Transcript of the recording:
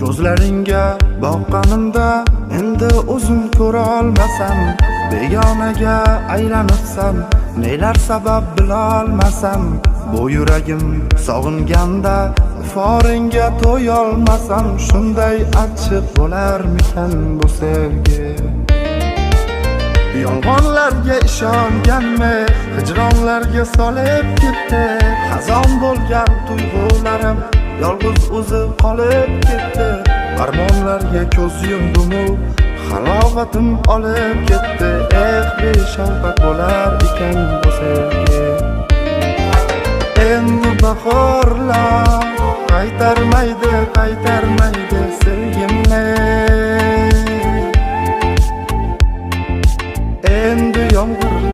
Ko'zlaringga boqqanimda endi o'zim ko'ra olmasam, begonaga aylanibsan, nelar sabab bilolmasam, bu yuragim sog'inganda foringga to'yolmasam, shunday achchiq bo'larmikan bu sevgi? Yolg'onlarga ishonganmi, hijronlarga solib ketdi, xazon bo'lgan tuyg'ularim yolg'iz o'zi qolib ketdi. Armonlarga ko'z yumdimu, halovatim olib ketdi. Beshafqat bo'lar ekan bu sevgi. Endi bahorlar qaytarmaydi sevgimni. Endi yomg'ir